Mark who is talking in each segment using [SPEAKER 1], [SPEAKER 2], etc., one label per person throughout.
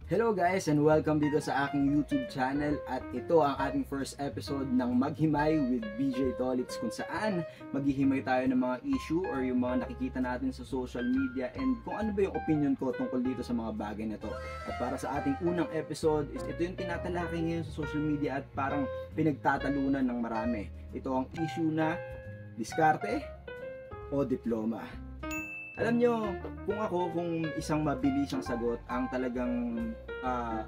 [SPEAKER 1] Hello guys and welcome dito sa aking YouTube channel at ito ang ating first episode ng Maghimay with BJ Tolits kung saan maghihimay tayo ng mga issue or yung mga nakikita natin sa social media and kung ano ba yung opinion ko tungkol dito sa mga bagay na to. At para sa ating unang episode is ito yung tinatalakay ngayon sa social media at parang pinagtatalunan ng marami. Ito ang issue na diskarte o diploma. Alam nyo, kung isang mabilisang sagot, ang talagang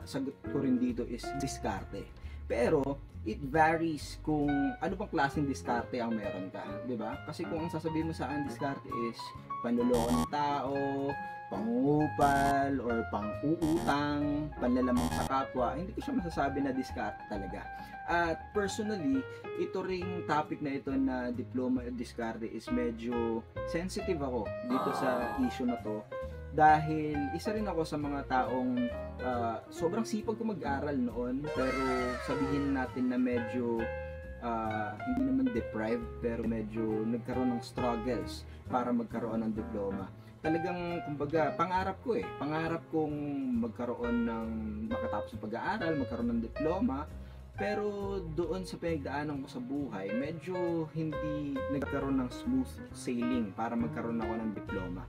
[SPEAKER 1] sagot ko rin dito is diskarte. Pero, it varies kung ano bang klaseng diskarte ang meron ka, di ba? Kasi kung ang sasabihin mo sa akin diskarte is panloloko ng tao, pangungupal, or pang-uutang, panlalamang sa kapwa, hindi ko siya masasabi na diskarte talaga. At personally, ito ring topic na ito na diploma at diskarte is medyo sensitive ako dito sa issue na to dahil isa rin ako sa mga taong sobrang sipag ko mag-aral noon pero sabihin natin na medyo hindi naman deprived pero medyo nagkaroon ng struggles para magkaroon ng diploma. Talagang kumbaga pangarap kong magkaroon ng makatapos ng pag-aaral, magkaroon ng diploma. Pero doon sa pinagdaanan ko sa buhay, medyo hindi nagkaroon ng smooth sailing para magkaroon ako ng diploma.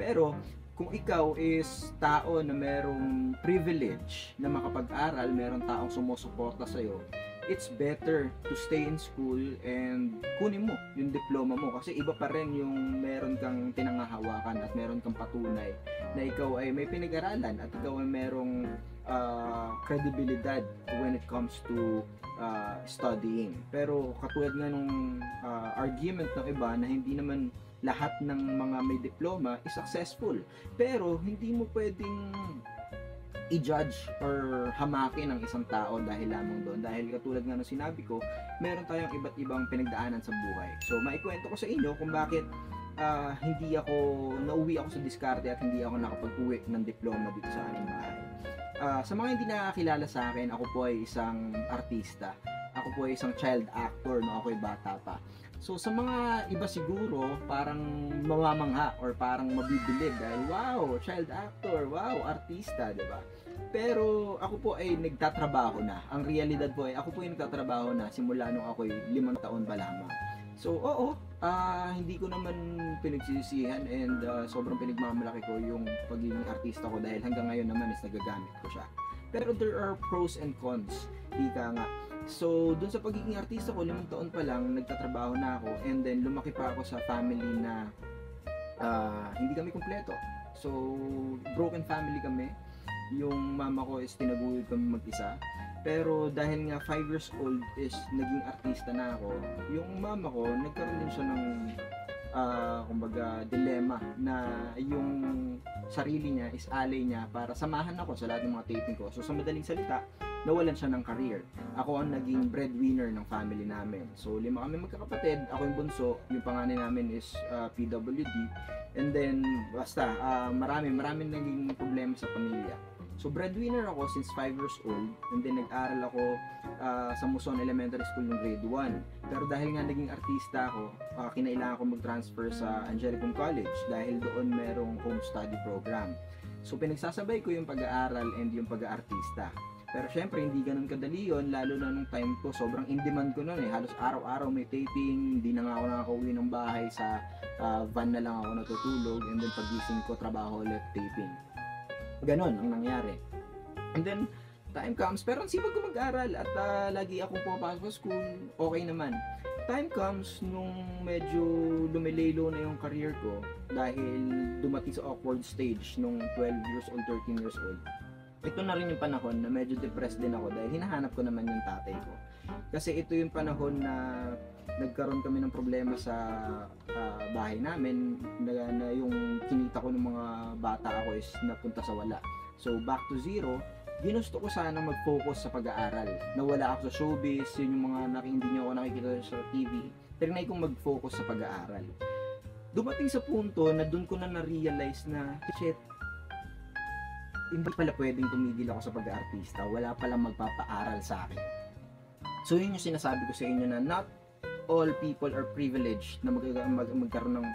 [SPEAKER 1] Pero kung ikaw is tao na merong privilege na makapag-aral, merong taong sumusuporta sa'yo, it's better to stay in school and kunin mo yung diploma mo kasi iba pa rin yung meron kang pinangahawakan at meron kang patunay na ikaw ay may pinag-aralan at ikaw ay merong credibilidad when it comes to studying. Pero katulad nga nung argument ng iba na hindi naman lahat ng mga may diploma is successful. Pero hindi mo pwedeng i-judge or hamakin ang isang tao dahil lamang doon. Dahil katulad nga ng sinabi ko, meron tayong iba't ibang pinagdaanan sa buhay. So maikwento ko sa inyo kung bakit nauwi ako sa diskarte at hindi ako nakapag-uwi ng diploma dito sa aming bahay. Sa mga hindi nakakilala sa akin, ako po ay isang artista. Ako po ay isang child actor, no? Ako ay bata pa. So sa mga iba siguro, parang mamamangha or parang mabibilib dahil wow, child actor, wow, artista, di ba? Pero ako po ay nagtatrabaho na. Ang realidad po ay ako po ay nagtatrabaho na simula nung ako ay 5 taon pa lamang. So oo, hindi ko naman pinagsisisihan and sobrang pinagmamalaki ko yung pagiging artista ko dahil hanggang ngayon naman is nagagamit ko siya. Pero there are pros and cons, ika nga. So, dun sa pagiging artista ko, 5 taon pa lang, nagtatrabaho na ako and then lumaki pa ako sa family na hindi kami kumpleto. So, broken family kami. Yung mama ko is tinaguyod kami mag-isa. Pero dahil nga 5 years old is naging artista na ako, yung mama ko nagkaroon din siya ng kumbaga dilema na yung sarili niya is alay niya para samahan ako sa lahat ng mga taping ko. So sa madaling salita, nawalan siya ng career. Ako ang naging breadwinner ng family namin. So 5 kami magkakapatid, ako yung bunso, yung panganay namin is PWD. And then basta marami naging problema sa pamilya. So breadwinner ako since 5 years old and then nag-aral ako sa Muson Elementary School ng grade 1. Pero dahil nga naging artista ako, kinailangan ko mag-transfer sa Angelicum College dahil doon merong home study program. So pinagsasabay ko yung pag-aaral and yung pag-aartista. Pero syempre hindi ganun kadali yun, lalo na nung time ko, sobrang in-demand ko noon eh. Halos araw-araw may taping, hindi na nga ako nakakauwi ng bahay, sa van na lang ako natutulog and then pagising ko, trabaho ulit, taping. Ganon ang nangyari. And then, time comes, pero ang sipag ko mag-aral at lagi akong pumapasok sa school, okay naman. Time comes nung medyo lumilelo na yung career ko dahil dumating sa awkward stage nung 12 years old, 13 years old. Ito na rin yung panahon na medyo depressed din ako dahil hinahanap ko naman yung tatay ko. Kasi ito yung panahon na nagkaroon kami ng problema sa bahay namin na yung kinita ko ng mga bata ako is napunta sa wala. So back to zero, ginusto ko sana mag-focus sa pag-aaral. Nawala ako sa showbiz, yun yung mga hindi nyo ako nakikita sa TV. Trinay kong mag-focus sa pag-aaral. Dumating sa punto na dun ko na na-realize na shit, hindi pala pwedeng tumigil ako sa pag-aartista. Wala palang magpapaaral sa akin. So yun yung sinasabi ko sa inyo na not all people are privileged na magkaroon ng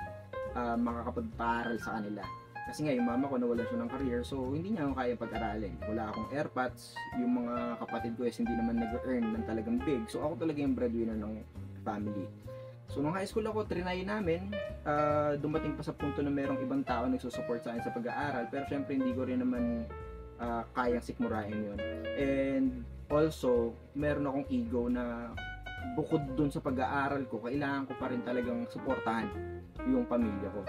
[SPEAKER 1] makakapagpaaral sa kanila. Kasi nga, yung mama ko nawalan siya ng career, so hindi niya ako kaya pag-aralin. Wala akong airpods, yung mga kapatid ko is hindi naman nag-earn ng talagang big. So ako talaga yung breadwinner ng family. So nung high school ako, trinay namin, dumating pa sa punto na merong ibang tao nagsusupport sa akin sa pag-aaral, pero syempre hindi ko rin naman kayang sikmurain yun. And also, meron akong ego na bukod dun sa pag-aaral ko, kailangan ko pa rin talagang suportahan yung pamilya ko.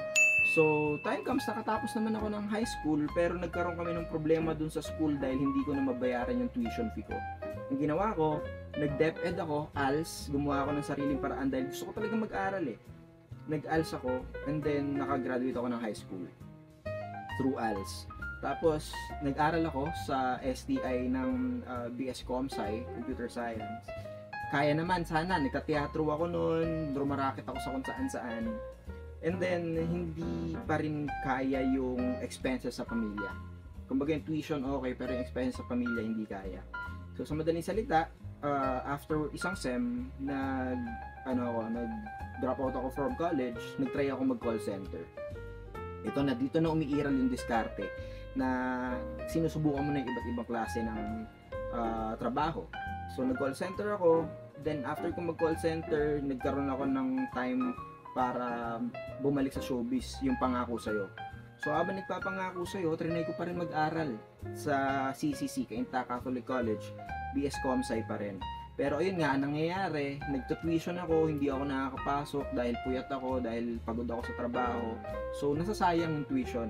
[SPEAKER 1] So, time comes, nakatapos naman ako ng high school, pero nagkaroon kami ng problema dun sa school dahil hindi ko na mabayaran yung tuition fee ko. Ang ginawa ko, nag-DepEd ako, ALS, gumawa ako ng sariling paraan dahil gusto ko talaga mag-aral eh. Nag-ALS ako, and then nakagraduate ako ng high school through ALS. Tapos, nag-aral ako sa STI ng BS Comsci, Computer Science. Kaya naman, sana, nagka-teatro ako noon, drumarakit ako sa kung saan-saan. And then, hindi pa rin kaya yung expenses sa pamilya. Kumbaga yung tuition okay, pero yung expenses sa pamilya hindi kaya. So, sa madaling salita, after isang SEM, nag-drop out ako from college, nag-try ako mag-call center. Ito na, dito na umiiral yung diskarte na sinusubukan mo na yung iba't ibang klase ng trabaho. So, nag-call center ako, then after ko mag-call center, nagkaroon ako ng time para bumalik sa showbiz, yung pangako sa'yo. So, habang nagpapangako sa'yo, trinay ko pa rin mag-aral sa CCC, Cainta Catholic College, BS Comsci pa rin. Pero ayun nga, nangyayari, nagtutuition ako, hindi ako nakakapasok dahil puyat ako, dahil pagod ako sa trabaho. So, nasasayang yung tuition.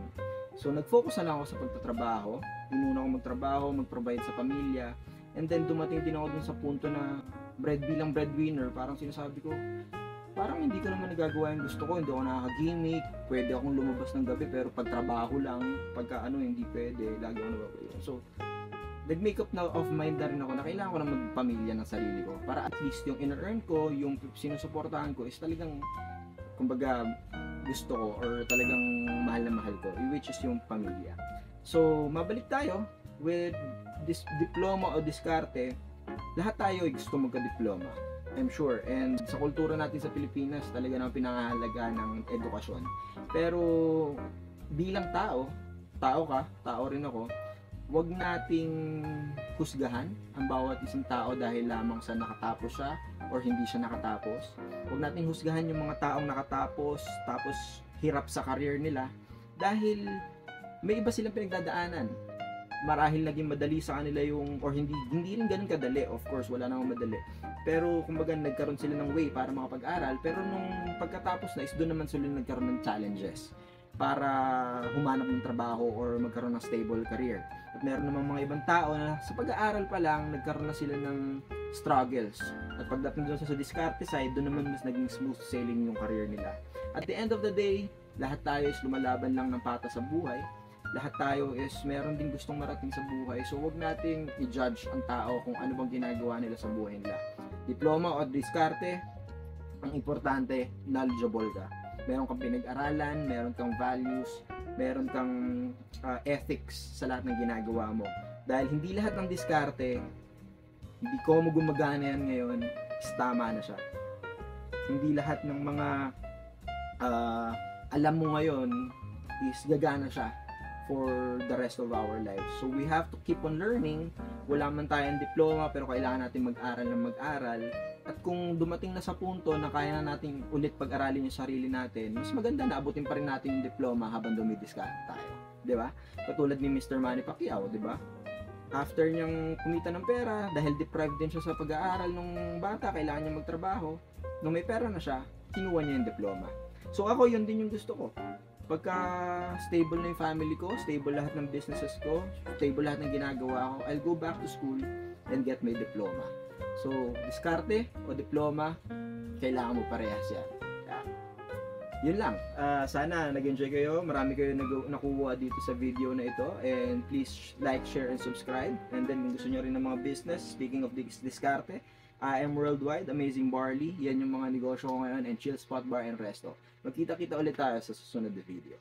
[SPEAKER 1] So, nag-focus na lang ako sa pagtatrabaho. Inuna ko magtrabaho, mag-provide sa pamilya. And then, dumating din ako dun sa punto na bilang breadwinner, parang sinasabi ko, parang hindi ko naman nagagawa yung gusto ko, hindi ako nakaka-gimmick, pwede akong lumabas ng gabi, pero pag trabaho lang, pagka hindi pwede, lagi ako nagagawa. So, nag-make up na of mind na rin ako na kailangan ko na magpamilya ng sarili ko, para at least yung in-earn ko, yung sinusuportahan ko is talagang, kumbaga, gusto ko, or talagang mahal na mahal ko, which is yung pamilya. So, mabalik tayo with this diploma o diskarte. Lahat tayo ay gusto magka-diploma, I'm sure. And sa kultura natin sa Pilipinas, talaga nang pinangahalaga ng edukasyon. Pero bilang tao ka, tao rin ako, wag nating husgahan ang bawat isang tao dahil lamang sa nakatapos siya or hindi siya nakatapos. Wag nating husgahan yung mga taong nakatapos tapos hirap sa career nila dahil may iba silang pinagdadaanan. Marahil naging madali sa kanila yung, or hindi rin ganun kadali, of course, wala namang madali. Pero kumbaga nagkaroon sila ng way para makapag-aral, pero nung pagkatapos na is doon naman sila nagkaroon ng challenges para humanap ng trabaho or magkaroon ng stable career. At meron namang mga ibang tao na sa pag-aaral pa lang, nagkaroon na sila ng struggles. At pagdating doon sa diskarte side, doon naman mas naging smooth sailing yung career nila. At the end of the day, lahat tayo is lumalaban lang ng pata sa buhay. Lahat tayo is meron din gustong marating sa buhay. So, wag nating i-judge ang tao kung ano bang ginagawa nila sa buhay nila. Diploma o diskarte, ang importante, knowledgeable ka. Meron kang pinag-aralan, meron kang values, meron kang ethics sa lahat ng ginagawa mo. Dahil hindi lahat ng diskarte, hindi ko gumagana yan ngayon, is tama na siya. Hindi lahat ng mga alam mo ngayon is gagana siya for the rest of our lives. So we have to keep on learning. Wala man tayong diploma pero kailangan natin mag-aral ng mag-aral. At kung dumating na sa punto na kaya na natin ulit pag-aralin yung sarili natin, mas maganda na abutin pa rin natin yung diploma habang dumidiskarte tayo. 'Di ba? Katulad ni Mr. Manny Pacquiao, 'di ba? After niyang kumita ng pera, dahil deprived din siya sa pag-aaral nung bata, kailangan niya magtrabaho. Nung may pera na siya, kinuha niya yung diploma. So ako, yun din yung gusto ko. Pagka stable na yung family ko, stable lahat ng businesses ko, stable lahat ng ginagawa ko, I'll go back to school and get my diploma. So, diskarte o diploma, kailangan mo parehas yan. Yeah. Yun lang. Sana nag-enjoy kayo. Marami kayo nakuha dito sa video na ito. And please like, share, and subscribe. And then kung gusto nyo rin ng mga business, speaking of diskarte, I am Worldwide, Amazing Barley. Yan yung mga negosyo ko ngayon, and Chill Spot Bar and Resto. Magkita-kita ulit tayo sa susunod na video.